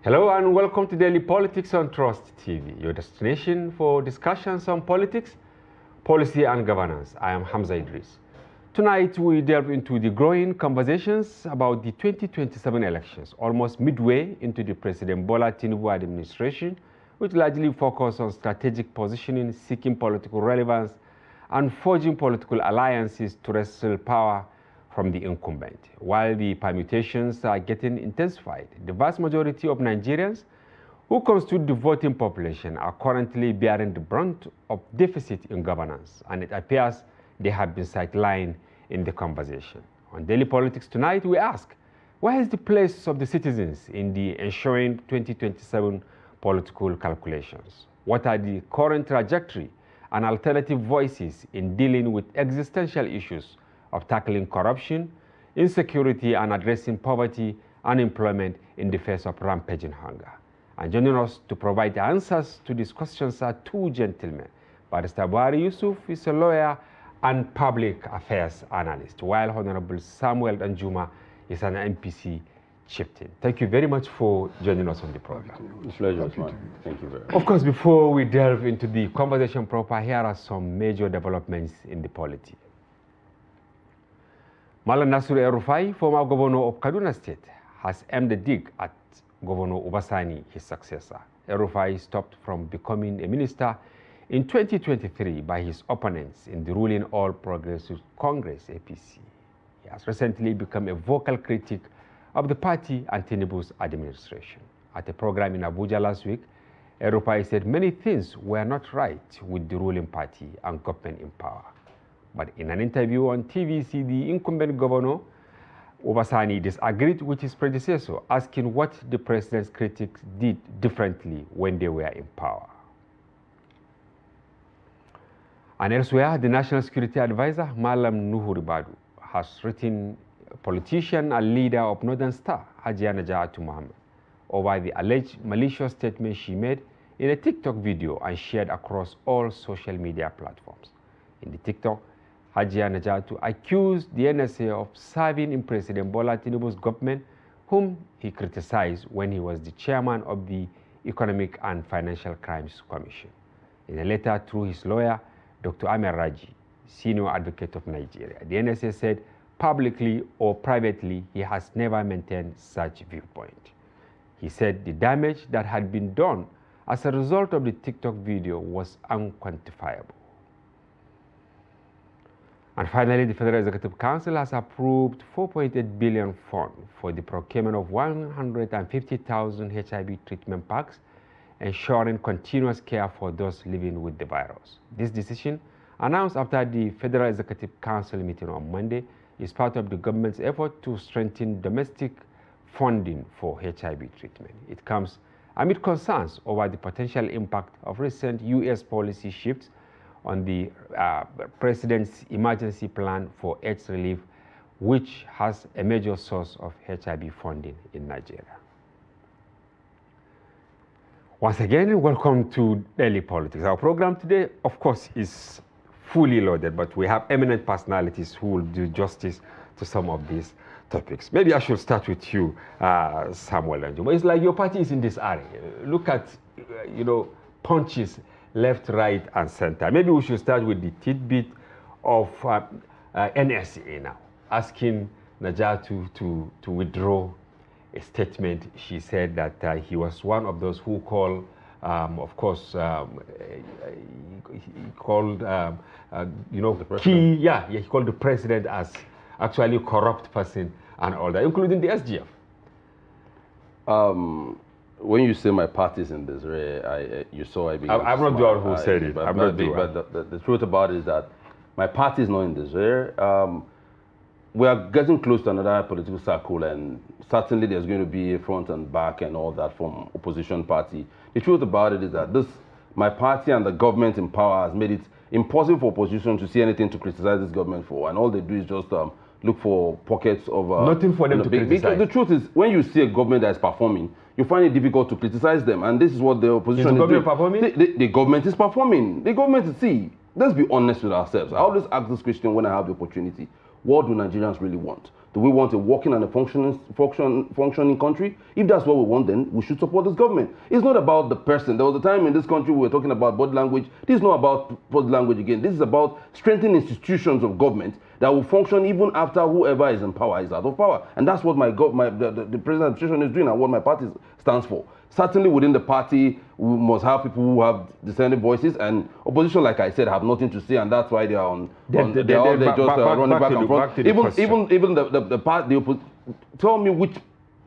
Hello and welcome to Daily Politics on Trust TV, your destination for discussions on politics, policy and governance. I am Hamza Idris. Tonight we delve into the growing conversations about the 2027 elections, almost midway into the President Bola Tinubu administration, which largely focus on strategic positioning, seeking political relevance, and forging political alliances to wrestle power from the incumbent. While the permutations are getting intensified, the vast majority of Nigerians who constitute the voting population are currently bearing the brunt of deficit in governance, and it appears they have been sidelined in the conversation. On Daily Politics tonight, we ask, where is the place of the citizens in the ensuing 2027 political calculations? What are the current trajectory and alternative voices in dealing with existential issues of tackling corruption, insecurity, and addressing poverty, unemployment in the face of rampaging hunger? And joining us to provide the answers to these questions are two gentlemen. Barrister Buhari Yusuf is a lawyer and public affairs analyst, while Honorable Samuel Danjuma is an MPC Chieftain. Thank you very much for joining us on the program. It's a pleasure, man. Thank you very much. Of course, before we delve into the conversation proper, here are some major developments in the polity. Malam Nasir El-Rufai, former governor of Kaduna State, has aimed a dig at Governor Obasani, his successor. El-Rufai stopped from becoming a minister in 2023 by his opponents in the ruling All Progressive Congress, APC. He has recently become a vocal critic of the party and Tinubu's administration. At a program in Abuja last week, El-Rufai said many things were not right with the ruling party and government in power. But in an interview on TVC, the incumbent governor, Obasani, disagreed with his predecessor, asking what the president's critics did differently when they were in power. And elsewhere, the National Security Advisor, Malam Nuhu Ribadu, has written a politician and leader of Northern Star, Hajia Najatu Muhammad, over the alleged malicious statement she made in a TikTok video and shared across all social media platforms. In the TikTok, Hajia Najatu accused the NSA of serving in President Bola Tinubu's government, whom he criticized when he was the chairman of the Economic and Financial Crimes Commission. In a letter through his lawyer, Dr. Amir Raji, senior advocate of Nigeria, the NSA said publicly or privately he has never maintained such viewpoint. He said the damage that had been done as a result of the TikTok video was unquantifiable. And finally, the Federal Executive Council has approved 4.8 billion fund for the procurement of 150,000 HIV treatment packs, ensuring continuous care for those living with the virus. This decision, announced after the Federal Executive Council meeting on Monday, is part of the government's effort to strengthen domestic funding for HIV treatment. It comes amid concerns over the potential impact of recent U.S. policy shifts on the President's emergency plan for AIDS relief, which has a major source of HIV funding in Nigeria. Once again, welcome to Daily Politics. Our program today, of course, is fully loaded, but we have eminent personalities who will do justice to some of these topics. Maybe I should start with you, Samuel Danjuma. It's like your party is in this area. Look at, punches left, right, and center. Maybe we should start with the tidbit of NSA now, asking Najatu to withdraw a statement. She said that he was one of those who call, he called, he called the president as actually a corrupt person and all that, including the SGF. When you say my party's in this, you saw I began I'm not the one who said it. But the truth about it is that my party is not in this. We are getting close to another political circle, and certainly there's going to be a front and back and all that from opposition party. The truth about it is that my party and the government in power has made it impossible for opposition to see anything to criticize this government for, and all they do is just look for pockets of... nothing for them to criticize. The truth is, when you see a government that is performing, you find it difficult to criticize them, and this is what the opposition is doing. Performing? The government is performing. The government is, see, let's be honest with ourselves. I always ask this question when I have the opportunity. What do Nigerians really want? Do we want a working and a functioning country? If that's what we want, then we should support this government. It's not about the person. There was a time in this country we were talking about body language. This is not about body language again. This is about strengthening institutions of government that will function even after whoever is in power is out of power. And that's what the present administration is doing and what my party stands for. Certainly within the party, we must have people who have dissenting voices, and opposition, like I said, have nothing to say, and that's why they are running back and forth. Even the party, tell me which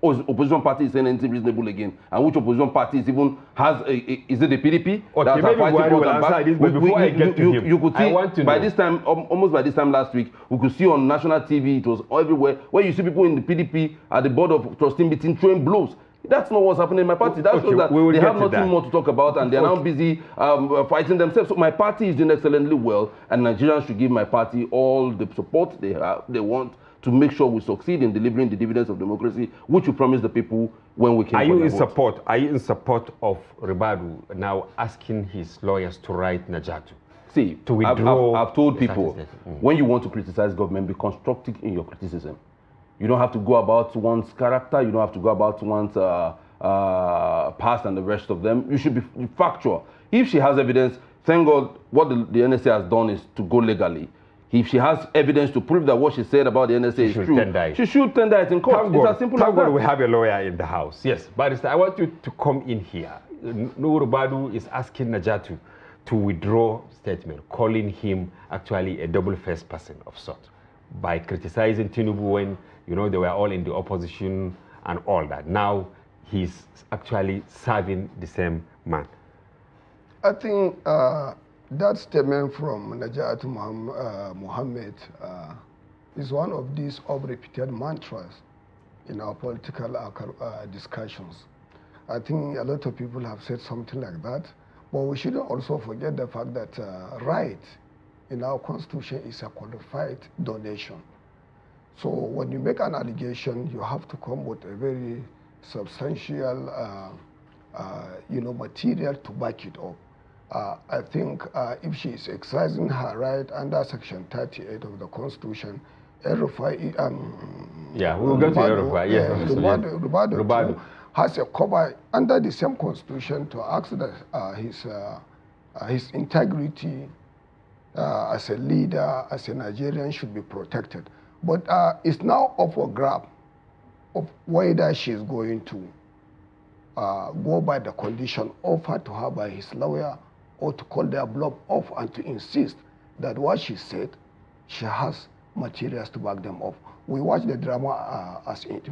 opposition party is saying anything reasonable again, and which opposition party is even has is it the PDP? Okay, maybe Buhari will answer this, but before I get to him, you could see by this time, almost by this time last week, we could see on national TV, it was everywhere, where you see people in the PDP at the board of trustee meeting throwing blows. That's not what's happening in my party. That shows that they have nothing more to talk about, and they're now busy fighting themselves. So my party is doing excellently well, and Nigerians should give my party all the support they want to make sure we succeed in delivering the dividends of democracy, which we promised the people when we came. Are you in support of Ribadu now asking his lawyers to write Najatu? See, to withdraw. I've told people, when you want to criticize government, be constructive in your criticism. You don't have to go about one's character. You don't have to go about one's past and the rest of them. You should be factual. If she has evidence, thank God what the NSA has done is to go legally. If she has evidence to prove that what she said about the NSA is true, she should tender it in court. It's as simple as that. We have a lawyer in the house. Yes, Barrister, I want you to come in here. Nurubadu is asking Najatu to withdraw statement, calling him actually a double-faced person of sort, by criticizing Tinubu when they were all in the opposition and all that. Now he's actually serving the same man. I think that statement from Najatu Muhammad is one of these oft-repeated mantras in our political discussions. I think a lot of people have said something like that, but we shouldn't also forget the fact that right in our constitution is a qualified donation. So when you make an allegation, you have to come with a very substantial, material to back it up. I think if she is exercising her right under Section 38 of the Constitution, yeah, we'll go to Rufai. Yes, Ribadu has a cover under the same Constitution to ask that his integrity as a leader, as a Nigerian, should be protected. But it's now up for grab of whether she's going to go by the condition offered to her by his lawyer, or to call their bluff off and to insist that what she said, she has materials to back them up. We watch the drama as it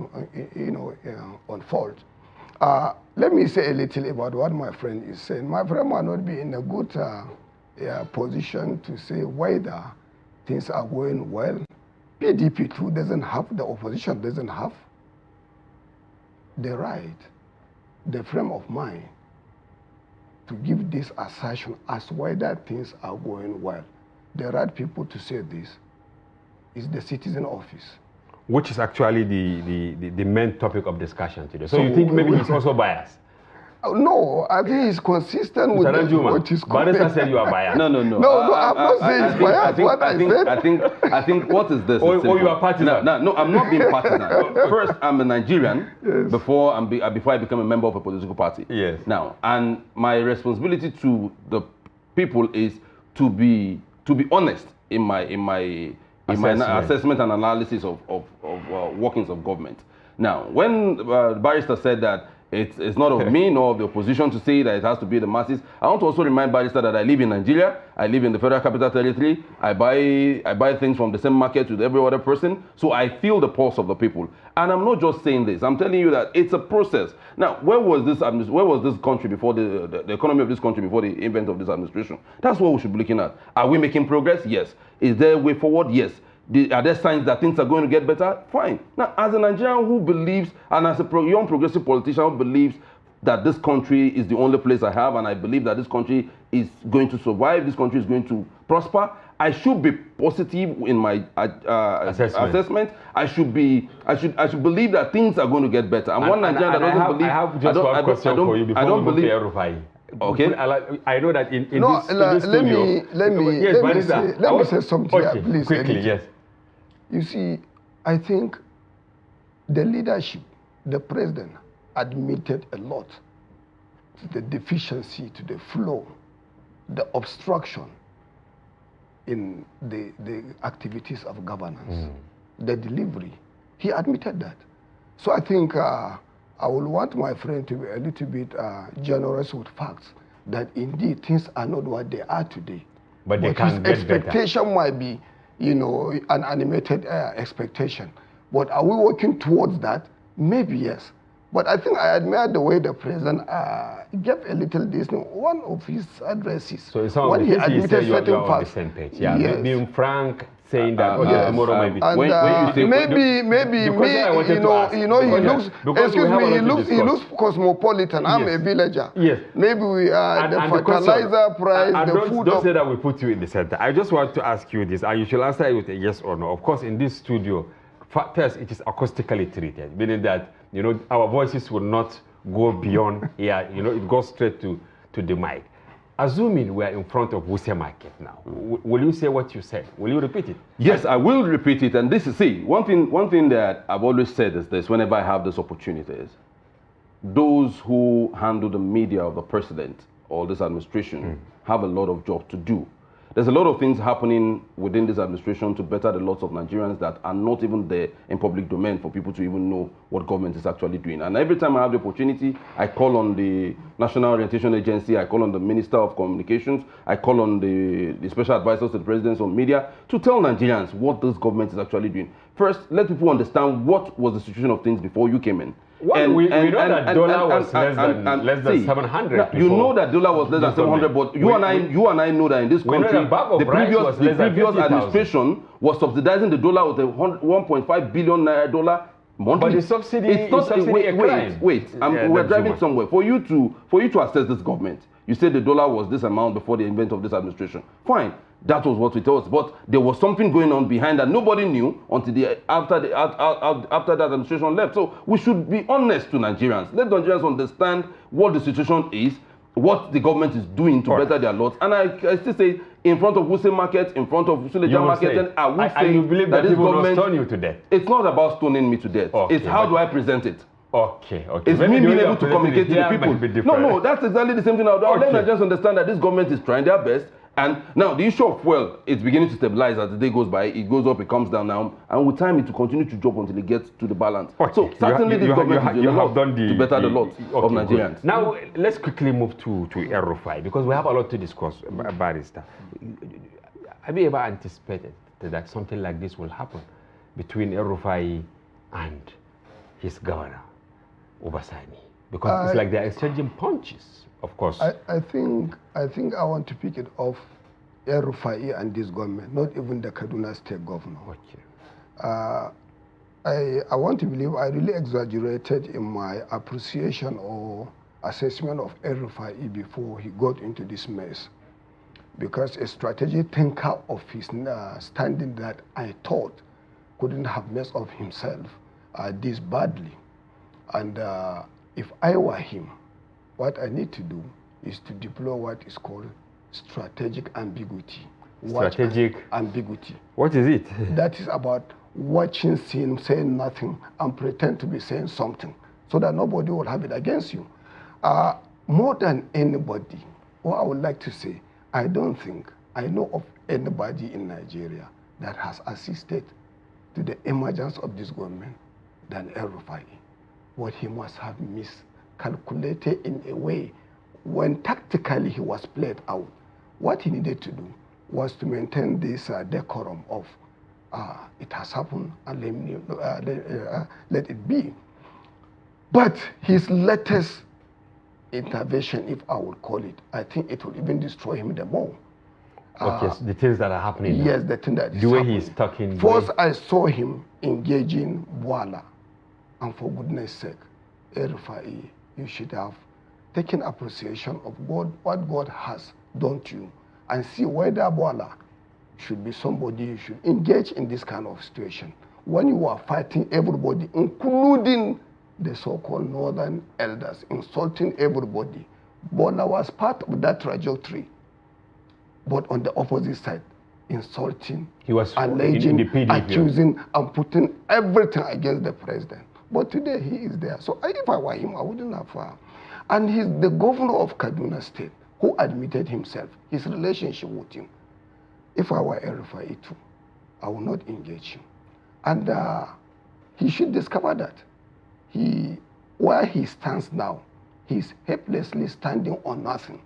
unfolds. Let me say a little about what my friend is saying. My friend might not be in a good position to say whether things are going well. PDP too doesn't have, the opposition doesn't have the right, the frame of mind to give this assertion as whether things are going well. The right people to say this is the citizen office. Which is actually the main topic of discussion today. So you think maybe he's also biased? No, I think he's consistent with what he's comment. Barrister said you are biased. No, I'm not saying he's biased. I think what is this? Or you are partisan? No, I'm not being partisan. First, I'm a Nigerian before I become a member of a political party. Yes. Now, and my responsibility to the people is to be honest in my assessment and analysis of workings of government. Now, when the barrister said that it's not of me nor of the opposition to say that it has to be the masses, I want to also remind barrister that I live in Nigeria. I live in the Federal Capital Territory. I buy things from the same market with every other person. So I feel the pulse of the people. And I'm not just saying this. I'm telling you that it's a process. Now, where was this country before the economy of this country before the invent of this administration? That's what we should be looking at. Are we making progress? Yes. Is there a way forward? Yes. Are there signs that things are going to get better? Fine. Now, as a Nigerian who believes, and as a young progressive politician who believes that this country is the only place I have, and I believe that this country is going to survive, this country is going to prosper, I should be positive in my assessment. I should believe that things are going to get better. And one Nigerian that doesn't believe. I have just one question for you before we move to Rufai. Okay. I know that in no, this studio. Let me say something here, please. Quickly, yes. You see, I think the leadership, the president admitted a lot to the deficiency, to the flow, the obstruction in the activities of governance, the delivery. He admitted that. So I think I would want my friend to be a little bit generous with facts, that indeed things are not what they are today. But they can his get expectation better. might be, you know, an animated expectation. But are we working towards that? Maybe yes. But I think I admire the way the president gave a little this. One of his addresses, so in some when he admitted certain on the facts. same page. Yeah, yes. Being frank, saying that tomorrow maybe. And when you say, maybe me, he looks cosmopolitan. I'm a villager. Yes. Maybe we are the fertilizer price, the food. Don't say that we put you in the center. I just want to ask you this, and you should answer it with a yes or no. Of course, in this studio, first it is acoustically treated, meaning that our voices will not go beyond here. It goes straight to the mic. Assuming we are in front of Wuse Market now, will you say what you said? Will you repeat it? Yes, I will repeat it. And this is, one thing that I've always said is this, whenever I have this opportunities, those who handle the media of the president or this administration have a lot of job to do. There's a lot of things happening within this administration to better the lots of Nigerians that are not even there in public domain for people to even know what government is actually doing. And every time I have the opportunity, I call on the National Orientation Agency, I call on the Minister of Communications, I call on the special advisors to the presidents on media to tell Nigerians what this government is actually doing. First, let people understand what was the situation of things before you came in. Well, we know that dollar was less than 700. You know that dollar was less than 700, but you and I know that in this country, the previous administration was subsidizing the dollar with a 1.5 billion dollar monthly. But the subsidy, we're driving somewhere. For you to assess this government, you said the dollar was this amount before the event of this administration. Fine. That was what we told, but there was something going on behind that nobody knew until after that administration left. So we should be honest to Nigerians. Let Nigerians understand what the situation is, what the government is doing to better their lots. And I still say, in front of Wuse Market, in front of Suleja Market, and I will say you believe that this government will stone you to death. It's not about stoning me to death. Okay, it's how do I present it. Okay. It's me being able to communicate to the people. No, that's exactly the same thing. I'll let Nigerians understand that this government is trying their best. And now the issue of fuel is beginning to stabilize as the day goes by. It goes up, it comes down now, and with time it will continue to drop until it gets to the balance. Okay. So certainly this government is doing a lot to better the lot of Nigerians. Good. Now let's quickly move to El-Rufai, because we have a lot to discuss, Barrister. Have you ever anticipated that something like this will happen between El-Rufai and his governor, Obasani? Because it's like they're exchanging punches. Of course. I think I want to pick it off El-Rufai and this government, not even the Kaduna State governor. Okay. I want to believe I really exaggerated in my appreciation or assessment of El-Rufai before he got into this mess, because a strategic thinker of his standing that I thought couldn't have messed up himself this badly. And if I were him, what I need to do is to deploy what is called strategic ambiguity. Strategic ambiguity. What is it? That is about watching, seeing, saying nothing, and pretend to be saying something, so that nobody will have it against you. More than anybody, what I would like to say, I don't think I know of anybody in Nigeria that has assisted to the emergence of this government than El-Rufai. What he must have miscalculated in a way when tactically he was played out. What he needed to do was to maintain this decorum of it has happened and let it be. But his latest intervention, if I would call it, I think it will even destroy him the more. Okay, the things that are happening now. Yes, the thing that is the way happening. he's talking. First, I saw him engaging Buhari, and for goodness sake, El-Rufai, you should have taken appreciation of God, what God has done to you, and see whether Buhari should be somebody you should engage in this kind of situation. When you are fighting everybody, including the so-called northern elders, insulting everybody, Buhari was part of that trajectory. But on the opposite side, insulting, he was alleging, accusing, and putting everything against the president. But today he is there. So if I were him, I wouldn't have. And he's the governor of Kaduna State who admitted himself, his relationship with him. If I were El-Rufai too, I would not engage him. And he should discover that. Where he stands now, he's helplessly standing on nothing.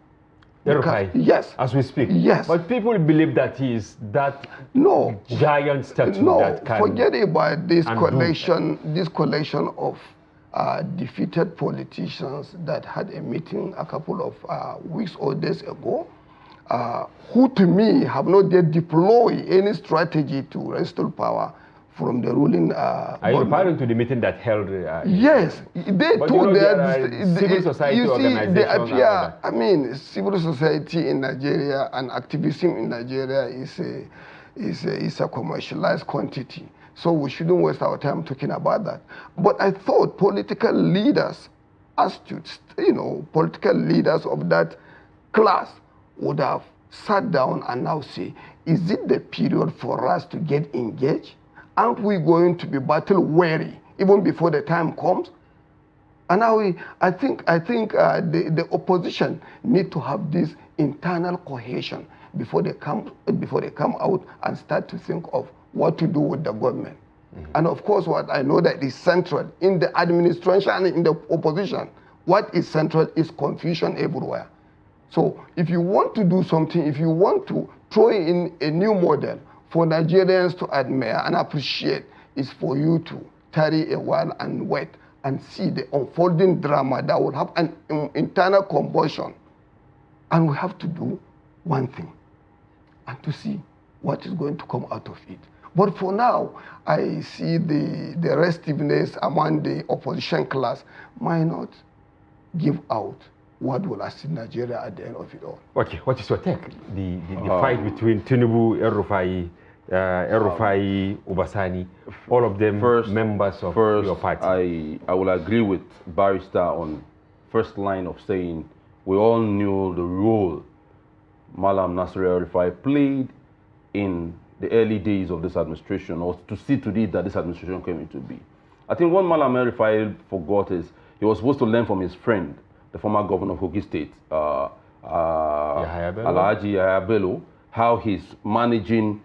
El-Rufai, yes. As we speak. Yes. But people believe that he is that giant statue that can... Forget about this collection of defeated politicians that had a meeting a couple of weeks or days ago, who to me have not yet deployed any strategy to restore power from the ruling Are you referring to the meeting that held... yes, they told that civil society organizations... They appear, I mean, civil society in Nigeria and activism in Nigeria is a commercialized quantity. So we shouldn't waste our time talking about that. But I thought political leaders, astute, political leaders of that class would have sat down and now say, is it the period for us to get engaged? Aren't we going to be battle weary even before the time comes? And now I think the opposition need to have this internal cohesion before they come out and start to think of what to do with the government. And of course, what I know that is central in the administration and in the opposition, what is central is confusion everywhere. So if you want to do something, if you want to throw in a new model for Nigerians to admire and appreciate, is for you to tarry a while and wait and see the unfolding drama that will have an internal combustion. And we have to do one thing, and to see what is going to come out of it. But for now, I see the restiveness among the opposition class might not give out what will assist Nigeria at the end of it all. Okay, what is your take? The fight between Tinubu, El-Rufai, Obasani, all of them members of your party. I will agree with Barrister on first line of saying we all knew the role Malam Nasir El-Rufai played in the early days of this administration, or to see to it that this administration came into being. I think what Malam El-Rufai forgot is he was supposed to learn from his friend, the former governor of Kogi State, Alhaji Yahaya Bello, how he's managing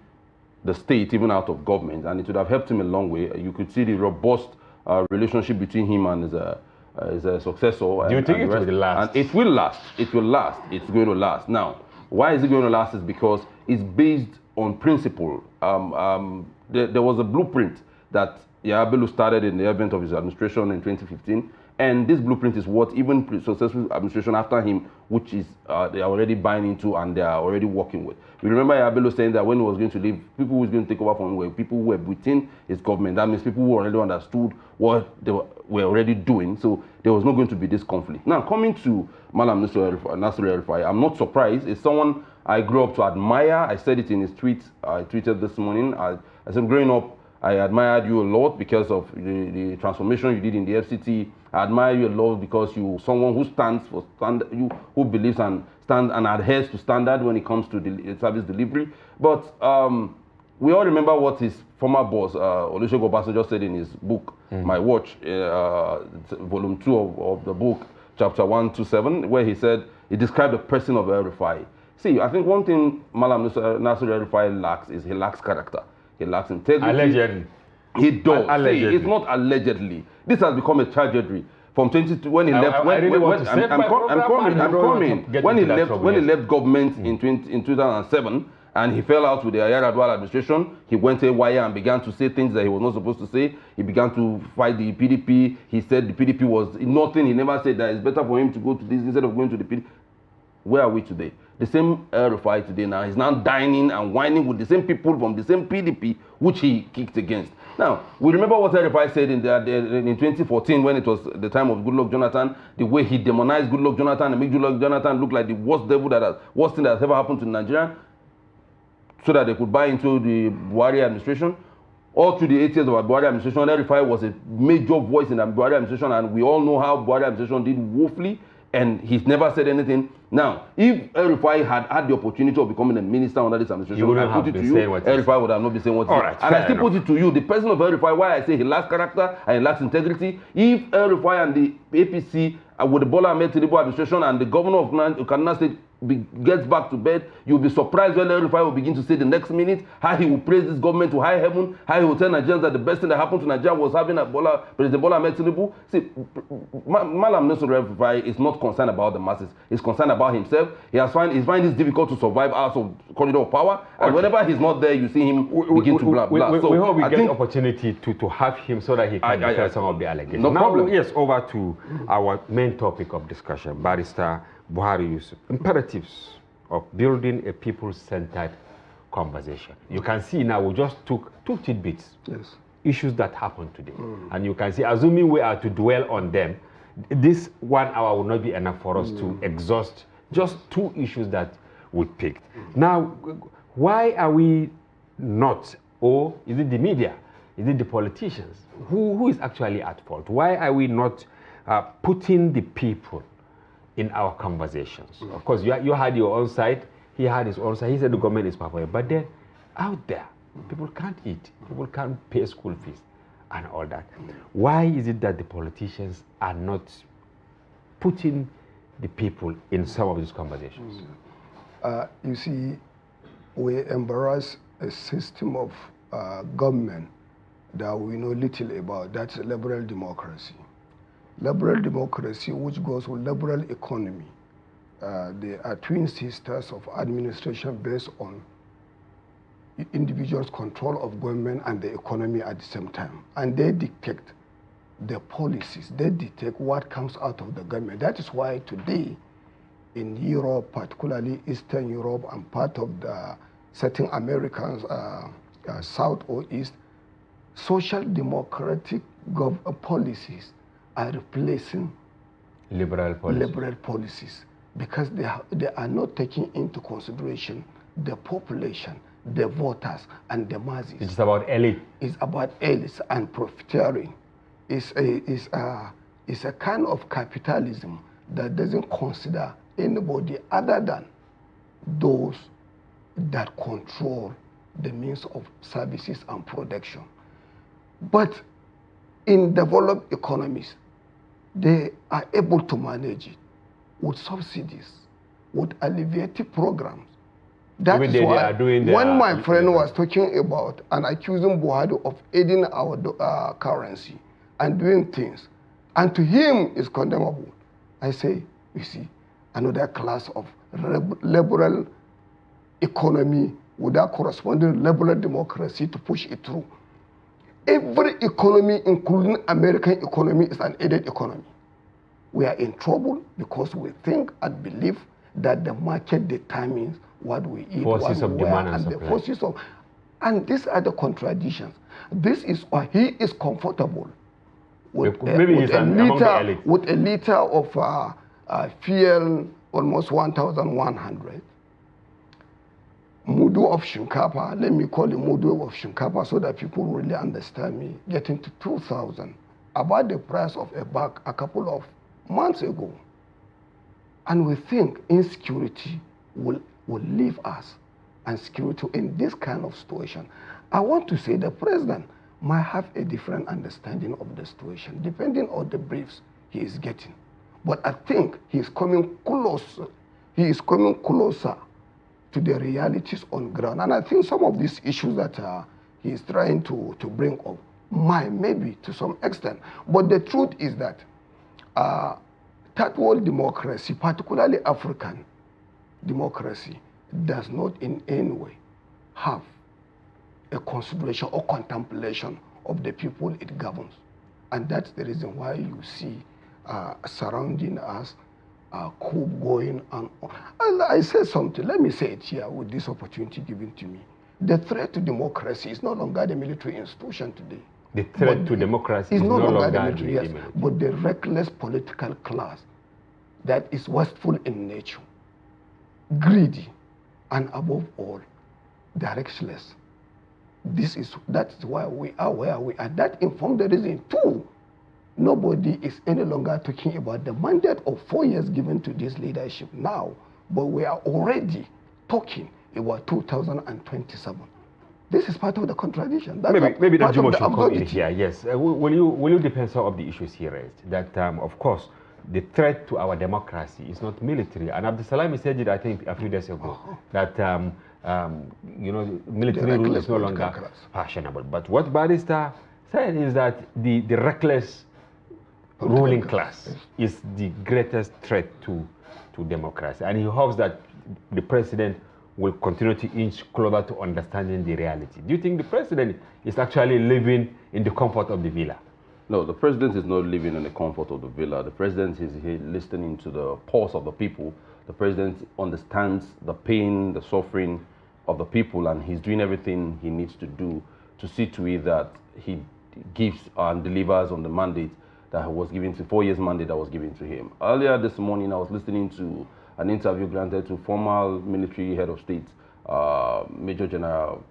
the state even out of government, and it would have helped him a long way. You could see the robust relationship between him and his successor. Do you think it will last? And it will last. It will last. It's going to last. Now, why is it going to last? Is because it's based on principle. There was a blueprint that Yahaya Bello started in the advent of his administration in 2015. And this blueprint is what even successful administration after him, which is they are already buying into and they are already working with. We remember Yahaya Bello saying that when he was going to leave, people who was going to take over from him were people who were within his government. That means people who already understood what they were already doing. So there was not going to be this conflict. Now, coming to Malam Nasir El-Rufai, I'm not surprised. It's someone I grew up to admire. I said it in his tweet. I tweeted this morning. I said, growing up, I admired you a lot because of the transformation you did in the FCT. I admire you a lot because you're someone who stands for who believes and stands and adheres to standard when it comes to service delivery. But we all remember what his former boss, Olusegun Obasanjo, said in his book, My Watch, volume 2 of the book, chapter 127, where he said, he described the person of El-Rufai. See, I think one thing Malam Nasir El-Rufai lacks is he lacks character. He lacks integrity. Allegedly. He does. Allegedly. See, it's not allegedly. This has become a tragedy. From 22, when he left, when he left government in 2007, and he fell out with the Yar'Adua administration, he went away and began to say things that he was not supposed to say. He began to fight the PDP. He said the PDP was nothing. He never said that it's better for him to go to this instead of going to the PDP. Where are we today? The same El-Rufai today now is now dining and whining with the same people from the same PDP which he kicked against. Now, we remember what El-Rufai said in 2014 when it was the time of Goodluck Jonathan, the way he demonized Goodluck Jonathan and made Goodluck Jonathan look like the worst thing that has ever happened to Nigeria, so that they could buy into the Buhari administration. All through the 8 years of the Buhari administration, El-Rufai was a major voice in the Buhari administration, and we all know how Buhari administration did woefully. and he's never said anything. Now, if El-Rufai had the opportunity of becoming a minister under this administration, I put it to you, El-Rufai would have not been saying what he said. And I still put it to you, the person of El-Rufai, why I say he lacks character and he lacks integrity. If El-Rufai and the APC with the Bola Ahmed Tinubu administration and the governor of Kaduna State gets back to bed, you'll be surprised when El-Rufai will begin to say the next minute how he will praise this government to high heaven, how he will tell Nigerians that the best thing that happened to Nigeria was having President Bola Ahmed Tinubu. See, Malam Nelson El-Rufai is not concerned about the masses. He's concerned about himself. He finds it difficult to survive out of corridor of power. And whenever he's not there, you see him begin to blah. We hope we get the opportunity to have him so that he can defend some of the allegations. No problem. Yes, over to our main topic of discussion, Barrister Buhari Yusuf. Imperatives of building a people-centered conversation. You can see now we just took two tidbits, issues that happened today. And you can see, assuming we are to dwell on them, this 1 hour will not be enough for us to exhaust just two issues that we picked. Now, why are we not, or is it the media, is it the politicians? Who is actually at fault? Why are we not putting the people in our conversations? Of course, you had your own side, he had his own side, he said the government is perfect, but then out there, people can't eat, people can't pay school fees and all that. Why is it that the politicians are not putting the people in some of these conversations? You see, we embrace a system of government that we know little about. That's liberal democracy. Liberal democracy, which goes with liberal economy. They are twin sisters of administration based on individuals' control of government and the economy at the same time. And they dictate the policies. They dictate what comes out of the government. That is why today in Europe, particularly Eastern Europe and part of the certain Americans, South or East, social democratic policies are replacing liberal policies because they are not taking into consideration the population, the voters, and the masses. It's about elite. It's about elites and profiteering. It's a kind of capitalism that doesn't consider anybody other than those that control the means of services and production. But in developed economies, they are able to manage it with subsidies, with alleviative programs. That is why when my friend was talking about and accusing Buhari of aiding our currency and doing things, and to him is condemnable, I say, you see, another class of liberal economy without corresponding liberal democracy to push it through. Every economy, including American economy, is an aided economy. We are in trouble because we think and believe that the market determines what we eat, forces what of we wear, demand and the forces of, and these are the contradictions. This is why he is comfortable with a liter of fuel, almost 1,100. Mudu of shinkapa, let me call it mudu of shinkapa so that people really understand me, getting to 2,000, about the price of a bag a couple of months ago. And we think insecurity will leave us, and security in this kind of situation. I want to say the president might have a different understanding of the situation, depending on the briefs he is getting. But I think he is coming closer. He is coming closer to the realities on ground. And I think some of these issues that he is trying to bring up might, maybe to some extent. But the truth is that third world democracy, particularly African democracy, does not in any way have a consideration or contemplation of the people it governs. And that's the reason why you see surrounding us coup going on. And I said something, let me say it here with this opportunity given to me. The threat to democracy is no longer the military institution today. The threat to democracy is no longer the military, yes, but the reckless political class that is wasteful in nature, greedy, and above all, directionless. That is why we are where we are. That informed the reason too nobody is any longer talking about the mandate of 4 years given to this leadership now, but we are already talking about 2027. This is part of the contradiction. That's maybe Danjuma should come in here. Yes. Will you defend some of the issues he raised? That of course the threat to our democracy is not military. And Abdulsalami said it, I think, a few days ago, that you know, military rule is no longer fashionable. But what Barrister said is that the reckless ruling class is the greatest threat to democracy, and he hopes that the president will continue to inch closer to understanding the reality. Do you think the president is actually living in the comfort of the villa? No, the president is not living in the comfort of the villa. The president is listening to the pulse of the people. The president understands the pain, the suffering of the people, and he's doing everything he needs to do to see to it that he gives and delivers on the mandate that was given to 4 years mandate that was given to him. Earlier this morning, I was listening to an interview granted to former military head of state, Major General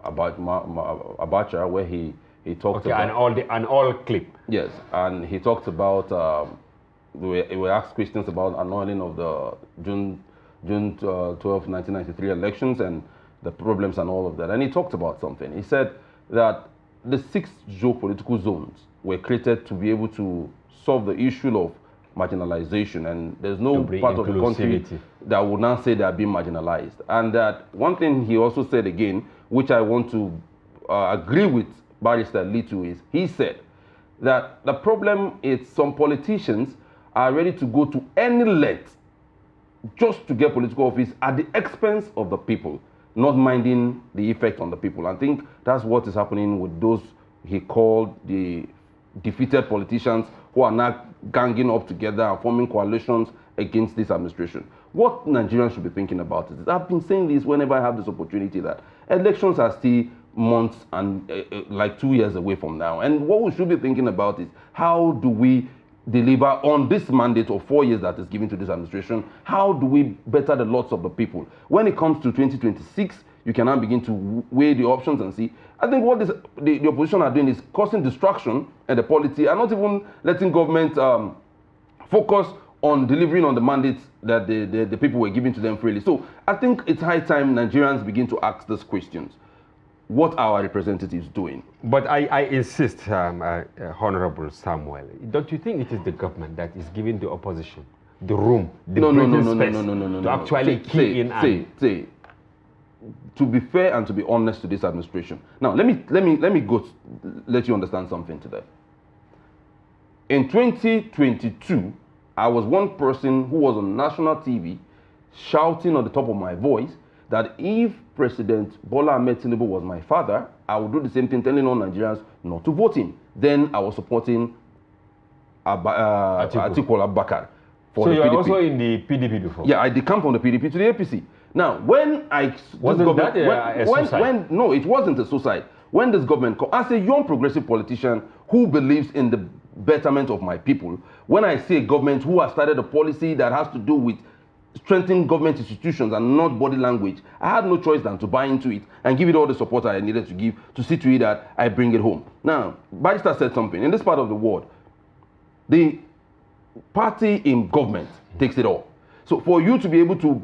Abacha, where he talked about an all clip. Yes, and he talked about we were asked questions about annulling of the June 12, 1993 elections and the problems and all of that. And he talked about something. He said that the 6 geopolitical zones were created to be able to solve the issue of marginalization, and there's no part of the country that would not say they are being marginalized. And that one thing he also said again, which I want to agree with Barrister Litu, is he said that the problem is some politicians are ready to go to any length just to get political office at the expense of the people, not minding the effect on the people. I think that's what is happening with those he called the defeated politicians who are now ganging up together and forming coalitions against this administration. What Nigerians should be thinking about is, I've been saying this whenever I have this opportunity, that elections are still months and like 2 years away from now. And what we should be thinking about is, how do we deliver on this mandate of 4 years that is given to this administration? How do we better the lots of the people? When it comes to 2026, you can now begin to weigh the options and see. I think what the opposition are doing is causing distraction in the polity and not even letting government focus on delivering on the mandates that the people were giving to them freely. So I think it's high time Nigerians begin to ask these questions. What are our representatives doing? But I insist, Honorable Samuel, don't you think it is the government that is giving the opposition the room, the breathing space to actually key in? To be fair and to be honest to this administration. Now, let me let you understand something today. In 2022, I was one person who was on national TV shouting on the top of my voice that if President Bola Ahmed Tinubu was my father, I would do the same thing, telling all Nigerians not to vote him. Then I was supporting Atiku Abubakar. So you are also in the PDP before? Yeah, I decamped from the PDP to the APC. Now, when I... Wasn't that a suicide? No, it wasn't a suicide. When this government... As a young progressive politician who believes in the betterment of my people, when I see a government who has started a policy that has to do with strengthening government institutions and not body language, I had no choice than to buy into it and give it all the support I needed to give to see to it that I bring it home. Now, Barrister said something. In this part of the world, the party in government takes it all. So for you to be able to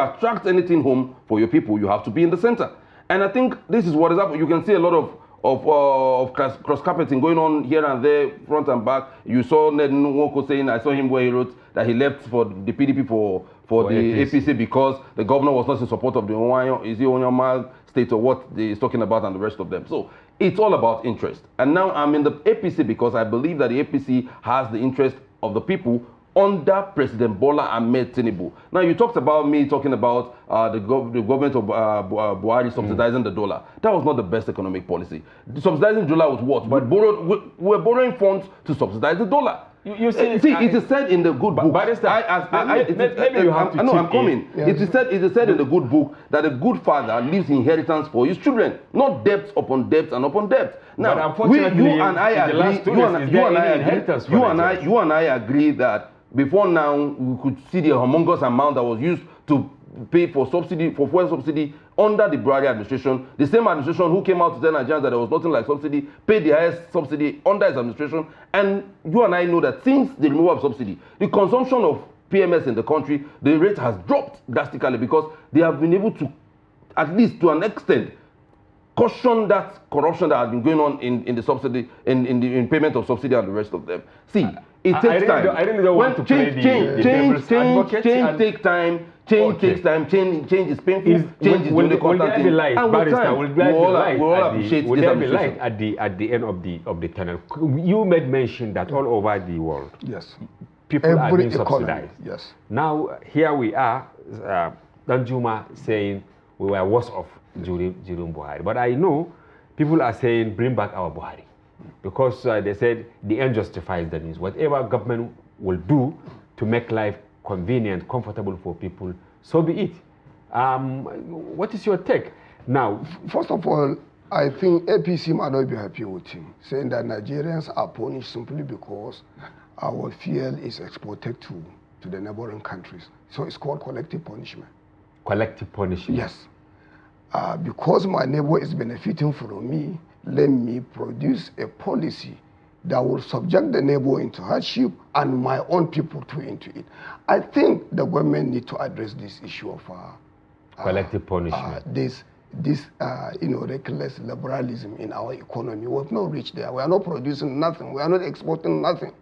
attract anything home for your people, you have to be in the center. And I think this is what is happening. You can see a lot of cross-carpeting going on here and there, front and back. You saw Ned Nwoko saying, I saw him where he wrote that he left for the PDP for the APC because the governor was not in support of the Onyama state or what he's talking about and the rest of them. So it's all about interest. And now I'm in the APC because I believe that the APC has the interest of the people under President Bola Ahmed Tinubu. Now, you talked about me talking about the government of Buhari subsidizing the dollar. That was not the best economic policy. Subsidizing the dollar was what? But we're borrowing funds to subsidize the dollar. You see, it is said in the good book. Maybe you have to. No, I'm coming. Yeah. It is said in the good book that a good father leaves inheritance for his children, not debt upon debt and upon debt. Now, but unfortunately, you and I agree that before now we could see the humongous amount that was used to paid for subsidy, for fuel subsidy under the Buhari administration. The same administration who came out to tell Nigerians that there was nothing like subsidy, paid the highest subsidy under his administration. And you and I know that since the removal of subsidy, the consumption of PMS in the country, the rate has dropped drastically because they have been able to, at least to an extent, caution that corruption that has been going on in the subsidy, in payment of subsidy and the rest of them. See, it takes time. I really don't want to play the devil's advocate. Change takes time. Change takes time. Change is painful. Change is will the constant thing. And with time, will there be light at the end of the tunnel? You made mention that all over the world, yes, people are being subsidized. Yes. Now here we are, Danjuma saying we were worse off during Buhari. But I know people are saying bring back our Buhari because they said the end justifies the means. Whatever government will do to make life convenient, comfortable for people, so be it. What is your take? Now, first of all, I think APC might not be happy with him, saying that Nigerians are punished simply because our fuel is exported to the neighboring countries. So it's called collective punishment. Collective punishment? Yes. Because my neighbor is benefiting from me, let me produce a policy that will subject the neighbor into hardship and my own people too into it. I think the government need to address this issue of collective punishment. This reckless liberalism in our economy. We have not reached there. We are not producing nothing. We are not exporting nothing.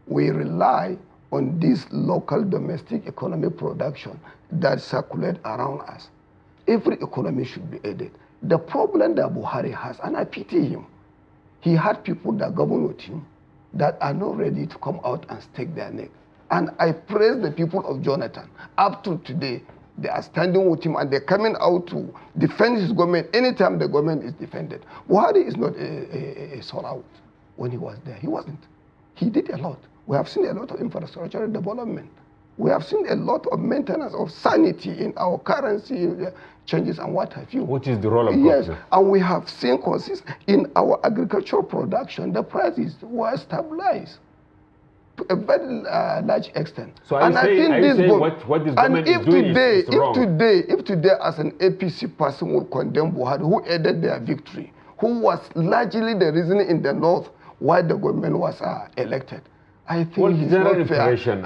We rely on this local domestic economic production that circulate around us. Every economy should be aided. The problem that Buhari has, and I pity him, he had people that govern with him that are not ready to come out and stake their neck. And I praise the people of Jonathan. Up to today, they are standing with him and they're coming out to defend his government anytime the government is defended. Buhari is not a sort-out. When he was there, he wasn't. He did a lot. We have seen a lot of infrastructure development. We have seen a lot of maintenance of sanity in our currency changes and what have you. What is the role of government? Yes, and we have seen in our agricultural production, the prices were stabilized to a very large extent. So I think what this government is doing is wrong. If today as an APC person would condemn Buhari, who aided their victory, who was largely the reason in the north why the government was elected, I think he's not fair. He's not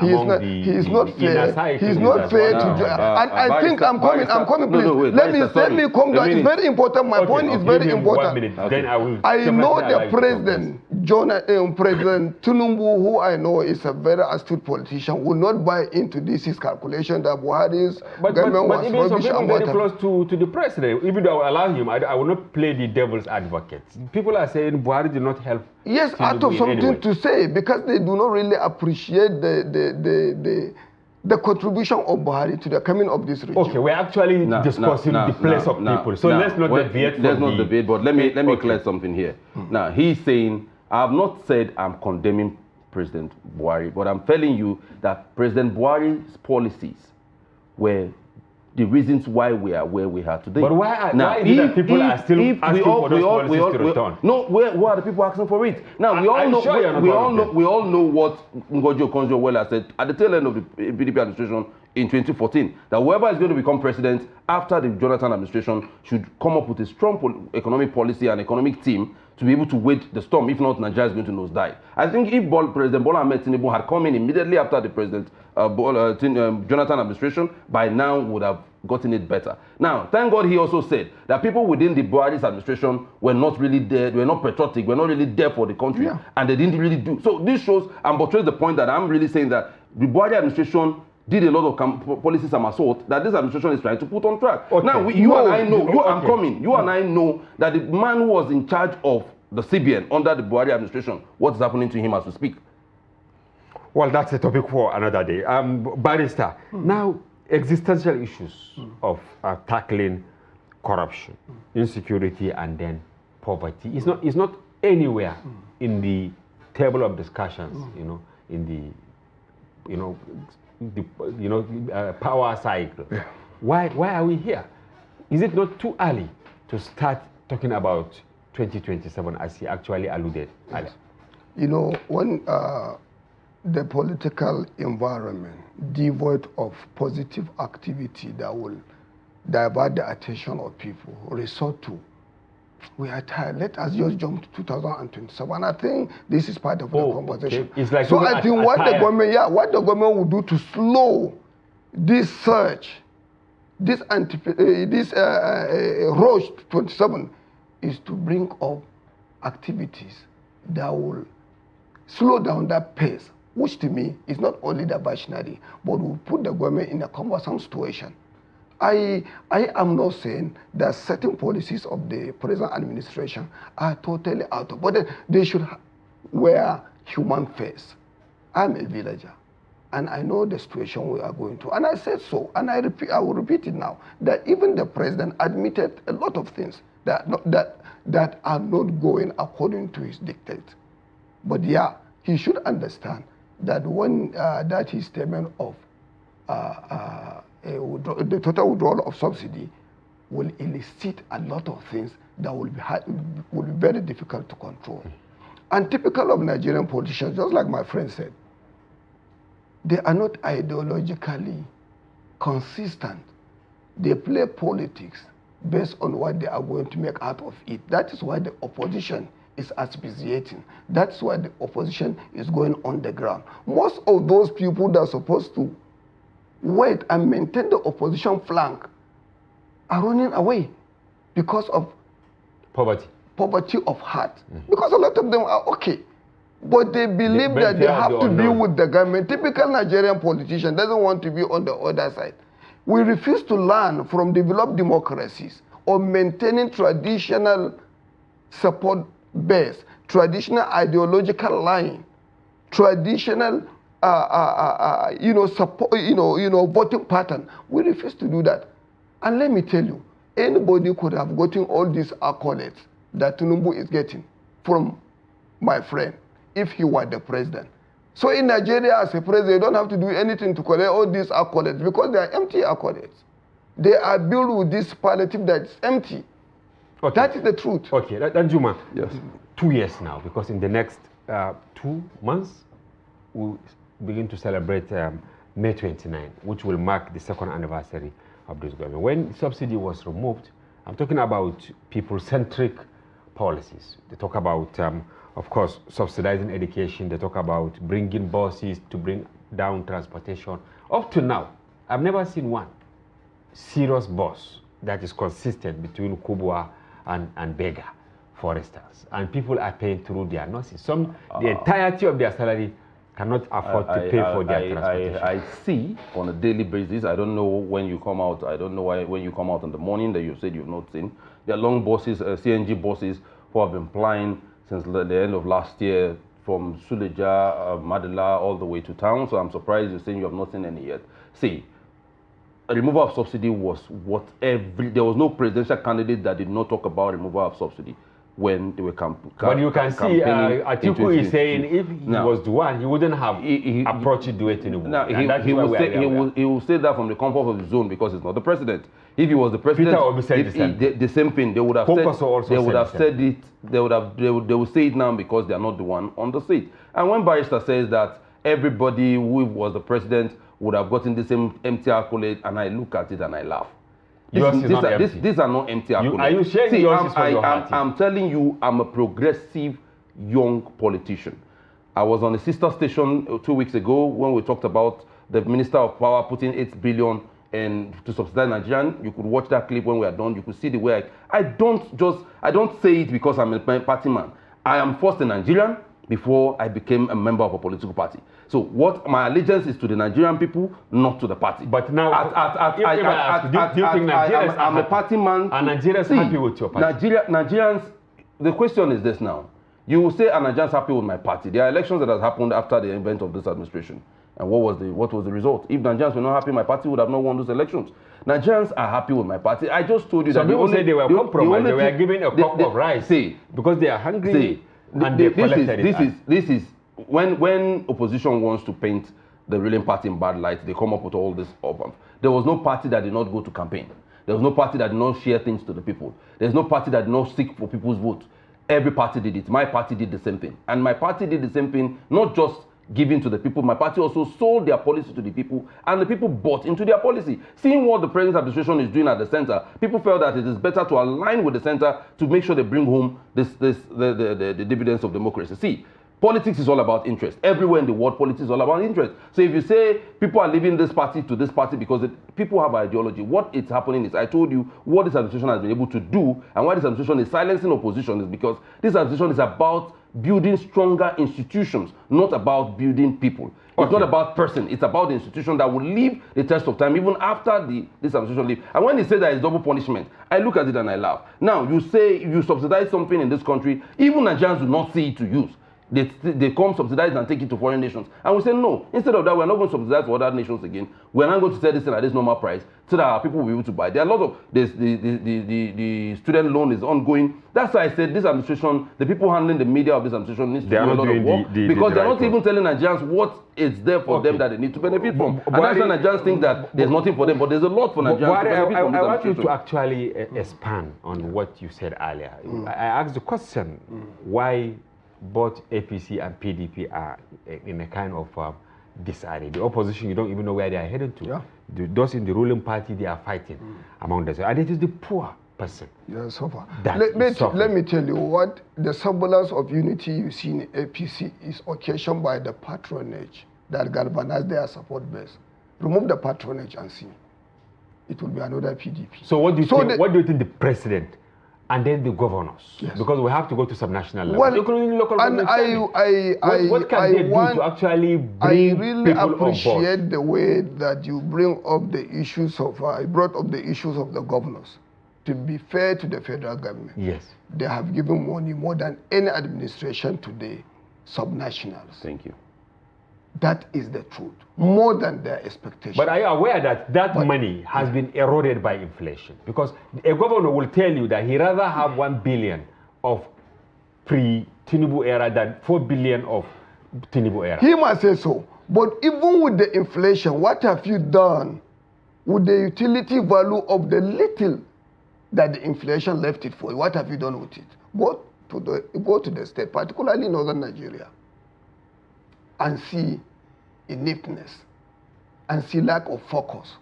fair. He's not fair to do. And I think I'm coming. Please, let me come down. It's very important. My point is very important. Then I know the president, President Tinubu, who I know is a very astute politician, will not buy into his calculation that Buhari's government was rubbish and very close to the president. Even though I will allow him, I will not play the devil's advocate. People are saying Buhari did not help. Yes, out of something to say, because they do not really appreciate the contribution of Buhari to the coming of this regime. Okay, we're actually discussing the place of people. So let's not deviate from Let's not debate, but let me clear something here. Now, he's saying, I have not said I'm condemning President Buhari, but I'm telling you that President Buhari's policies were the reasons why we are where we are today. But why is it that people are still asking for those policies to return? No, why are the people asking for it? Now, we all know what Ngozi Okonjo-Iweala said at the tail end of the PDP administration in 2014, that whoever is going to become president after the Jonathan administration should come up with a strong economic policy and economic team to be able to wade the storm. If not, Nigeria is going to nosedive. I think if President Bola Ahmed Tinubu had come in immediately after the Jonathan administration, by now would have gotten it better. Now, thank God he also said that people within the Buhari's administration were not really there, were not patriotic, were not really there for the country, and they didn't really do. So this shows and portrays the point that I'm really saying that the Buhari administration did a lot of policies and assault that this administration is trying to put on track. Okay. Now, you and I know, you and I know that the man who was in charge of the CBN under the Buhari administration, what's happening to him as we speak? Well, that's a topic for another day. Barrister, now existential issues of tackling corruption, insecurity, and then poverty is not anywhere in the table of discussions, in the power cycle. Yeah. Why are we here? Is it not too early to start talking about 2027 as he actually alluded? Yes. When the political environment devoid of positive activity that will divert the attention of people resort to, we are tired. Let us just jump to 2027. I think this is part of the conversation. Okay. It's like so I think what the government will do to slow this surge, this rush to 27, is to bring up activities that will slow down that pace, which to me is not only diversionary, but will put the government in a cumbersome situation. I am not saying that certain policies of the present administration are totally out of, but they should wear human face. I'm a villager, and I know the situation we are going to. And I said so, and I will repeat it now, that even the president admitted a lot of things that are not going according to his dictates. But yeah, he should understand that when that his statement of the total withdrawal of subsidy will elicit a lot of things that will be very difficult to control. And typical of Nigerian politicians, just like my friend said, they are not ideologically consistent. They play politics based on what they are going to make out of it. That is why the opposition is asphyxiating. That's why the opposition is going on the ground. Most of those people that are supposed to wait and maintain the opposition flank are running away because of poverty of heart. Because a lot of them are okay, but they believe that they have to be with the government. Typical Nigerian politician doesn't want to be on the other side. We refuse to learn from developed democracies on maintaining traditional support base, traditional ideological line, traditional support, voting pattern. We refuse to do that. And let me tell you, anybody could have gotten all these accolades that Tinubu is getting from my friend if he were the president. So in Nigeria, as a president, you don't have to do anything to collect all these accolades because they are empty accolades. They are built with this palliative that is empty. Okay. That is the truth. Okay, Danjuma, yes. 2 years now, because in the next 2 months, we'll begin to celebrate May 29, which will mark the second anniversary of this government. When subsidy was removed, I'm talking about people-centric policies. They talk about, of course, subsidizing education. They talk about bringing buses to bring down transportation. Up to now, I've never seen one serious bus that is consistent between Kubwa and Bega, for instance. And people are paying through their nurses. The entirety of their salary cannot afford to pay for their transportation. I see on a daily basis. I don't know when you come out. I don't know when you come out in the morning that you said you've not seen. There are long buses, CNG buses, who have been flying since the end of last year from Suleja, Madela, all the way to town. So I'm surprised you're saying you have not seen any yet. See, a removal of subsidy was there was no presidential candidate that did not talk about removal of subsidy when they were But you can see, Atiku is saying if he was the one, he wouldn't have approached it the way Tinubu. Now, he will say that from the comfort of his zone because he's not the president. If he was the president, the same thing. They would have said it. They will say it now because they are not the one on the seat. And when Barrister says that everybody who was the president would have gotten the same empty accolade, and I look at it and I laugh. These are not empty accolades. Are you sharing yours from your heart? I'm telling you, I'm a progressive young politician. I was on a sister station 2 weeks ago when we talked about the Minister of Power putting 8 billion to subsidize Nigerian. You could watch that clip when we are done. You could see the way I don't say it because I'm a party man. I am first a Nigerian before I became a member of a political party. So what my allegiance is to the Nigerian people, not to the party. But now, do you think Nigerians I'm a party man? Are Nigerians happy with your party? Nigerians, the question is this now. You will say, are Nigerians happy with my party? There are elections that have happened after the event of this administration. And what was the result? If Nigerians were not happy, my party would have not won those elections. Nigerians are happy with my party. I just told you that people say they were compromised. They were given a cup of rice because they are hungry. This is when opposition wants to paint the ruling party in bad light, they come up with all this. There was no party that did not go to campaign. There was no party that did not share things to the people. There's no party that did not seek for people's vote. Every party did it. My party did the same thing. And my party did the same thing, not just given to the people. My party also sold their policy to the people, and the people bought into their policy. Seeing what the present administration is doing at the center, people felt that it is better to align with the center to make sure they bring home the dividends of democracy. See, politics is all about interest. Everywhere in the world, politics is all about interest. So if you say people are leaving this party to this party because people have ideology, what is happening is, I told you, what this administration has been able to do, and why this administration is silencing opposition is because this administration is about building stronger institutions, not about building people. It's not about person, it's about the institution that will live the test of time even after this administration leaves. And when they say that it's double punishment, I look at it and I laugh. Now, you say you subsidize something in this country, even Nigerians do not see it to use. They come subsidize and take it to foreign nations. And we say, no, instead of that, we're not going to subsidize for other nations again. We're not going to sell this thing at this normal price so that our people will be able to buy. There are a lot of, the student loan is ongoing. That's why I said this administration, the people handling the media of this administration needs to do a lot of work. Because they're not even telling Nigerians what is there for them that they need to benefit from. And that's why Nigerians think that there's nothing for them, but there's a lot for Nigerians to benefit from this I want you to actually expand on what you said earlier. I asked the question, why both APC and PDP are in a kind of disarray. The opposition, you don't even know where they are heading to. Those in the ruling party, they are fighting among themselves. And it is the poor person. Yes, so far. Let me tell you what the semblance of unity you see in APC is occasioned by the patronage that galvanizes their support base. Remove the patronage and see. It will be another PDP. So what do you think? What do you think the president and then the governors, because we have to go to subnational level, well, including local government. What can they do to actually bring I really people appreciate the way that you bring up the issues of, brought up the issues of the governors. To be fair to the federal government, yes, they have given money more than any administration today, subnationals. Thank you. That is the truth, more than their expectations. But are you aware that money has been eroded by inflation? Because a governor will tell you that he rather have 1 billion of pre-Tinubu era than 4 billion of Tinubu era. He must say so. But even with the inflation, what have you done with the utility value of the little that the inflation left it for? What have you done with it? Go to the state, particularly northern Nigeria, and see ineptness, and see lack of focus,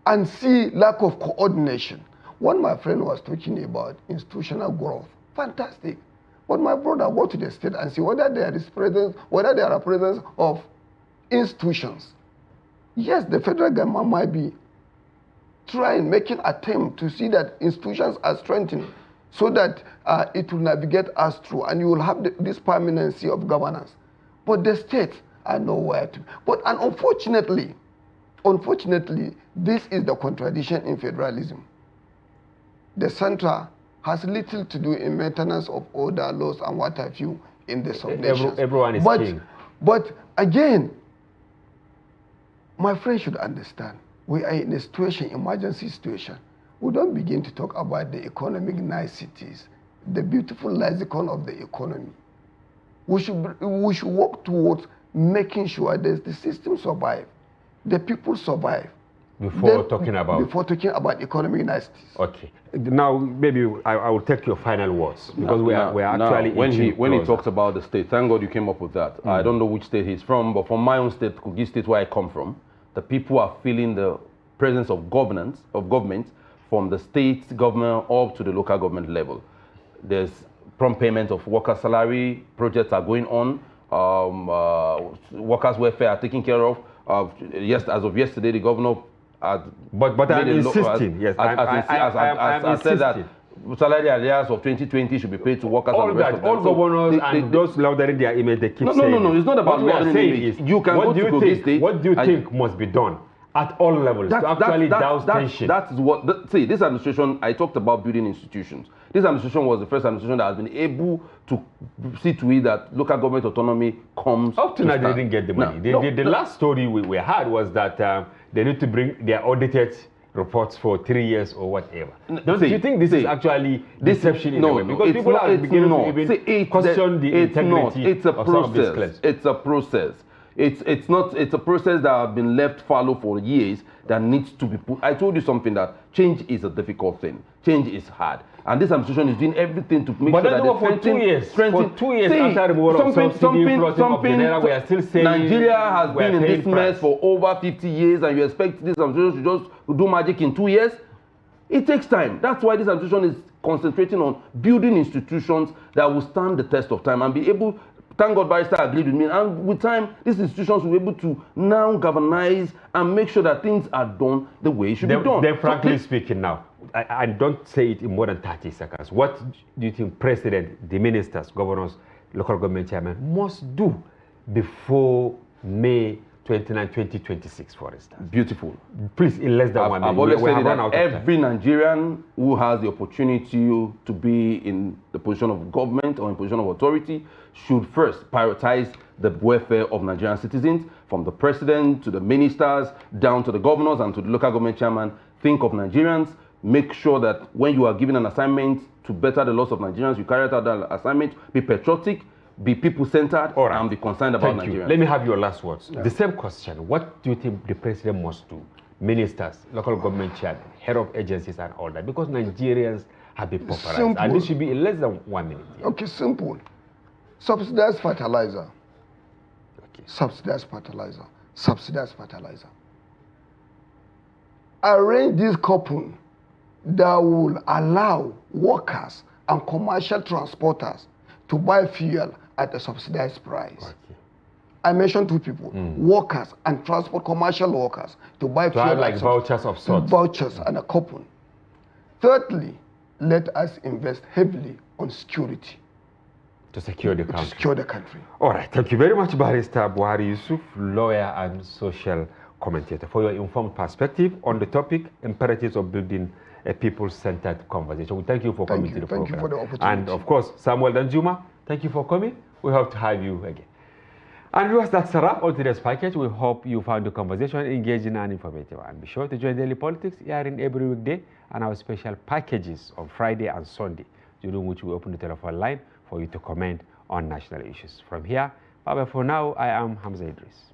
and see lack of coordination. What my friend was talking about, institutional growth, fantastic. But my brother, go to the state and see whether there are presence of institutions. Yes, the federal government might be making attempt to see that institutions are strengthened so that it will navigate us through, and you will have this permanency of governance. But the states are nowhere to. And unfortunately, this is the contradiction in federalism. The center has little to do in maintenance of order, laws, and what have you in the sub-nations. Everyone is king. But again, my friend should understand, we are in a situation, emergency situation. We don't begin to talk about the economic niceties, the beautiful lexicon of the economy. We should work towards making sure that the system survive, the people survive. Before talking about economic niceties. Okay. Now, maybe I will take your final words, because we are actually when he talks about the state, thank God you came up with that. I don't know which state he's from, but from my own state, Kogi State, where I come from, the people are feeling the presence of government from the state government up to the local government level. There's prompt payment of worker salary, projects are going on, workers' welfare are taken care of. Yes, as of yesterday, the governor but I'm insisting, yes, I said that salary arrears of 2020 should be paid to workers and the rest of them. All governors and those laudering their image, they keep saying. No, it's not about laudering image. You can go to Kogi State. What do you think must be done at all levels to actually douse tension? That is what, see, this administration, I talked about building institutions. This administration was the first administration that has been able to see to it that local government autonomy comes. Up to now, they didn't get the money. The last story we had was that they need to bring their audited reports for 3 years or whatever. Don't you think this is actually deception in a way? Because people are beginning to even question the integrity of some of these claims. It's a process. It's not. It's a process that has been left fallow for years that needs to be put. I told you something, that change is a difficult thing. Change is hard, and this administration is doing everything to make sure that for 2 years, for 2 years after the removal of subsidy, we are still saying Nigeria has been in this mess for over 50 years, and you expect this administration to just do magic in 2 years? It takes time. That's why this administration is concentrating on building institutions that will stand the test of time and be able. Thank God Barrister agreed with me, and with time, these institutions will be able to now galvanize and make sure that things are done the way it should be done. Then frankly speaking now, I don't say it in more than 30 seconds. What do you think President, the ministers, governors, local government chairmen must do before May 29, 2026, for instance? Beautiful. Please, in less than 1 minute. I've always said that every Nigerian who has the opportunity to be in the position of government or in position of authority should first prioritize the welfare of Nigerian citizens, from the president to the ministers, down to the governors and to the local government chairman. Think of Nigerians. Make sure that when you are given an assignment to better the loss of Nigerians, you carry out that assignment. Be patriotic, be people-centered, and be concerned about Nigerians. Let me have your last words. Yeah. The same question. What do you think the president must do? Ministers, local government chairmen, head of agencies and all that. Because Nigerians have been pauperized. Simple. And this should be in less than 1 minute. Yeah. Okay, simple. Subsidized fertilizer. Okay. Subsidized fertilizer. Subsidized fertilizer. Arrange this coupon that will allow workers and commercial transporters to buy fuel at a subsidized price. Okay. I mentioned 2 people, workers and transport, commercial workers, to buy fuel like vouchers of sorts. Vouchers and a coupon. Thirdly, let us invest heavily on security. To secure the country. To secure the country. All right, thank you very much, Barrister Buhari Yusuf, lawyer and social commentator, for your informed perspective on the topic, imperatives of building a people-centered conversation. We thank you for coming to the program. Thank you for the opportunity. And of course, Samuel Danjuma, thank you for coming. We hope to have you again. And viewers, that's a wrap on today's package. We hope you found the conversation engaging and informative. And be sure to join Daily Politics airing every weekday and our special packages on Friday and Sunday, during which we open the telephone line for you to comment on national issues. From here, bye-bye for now. I am Hamza Idris.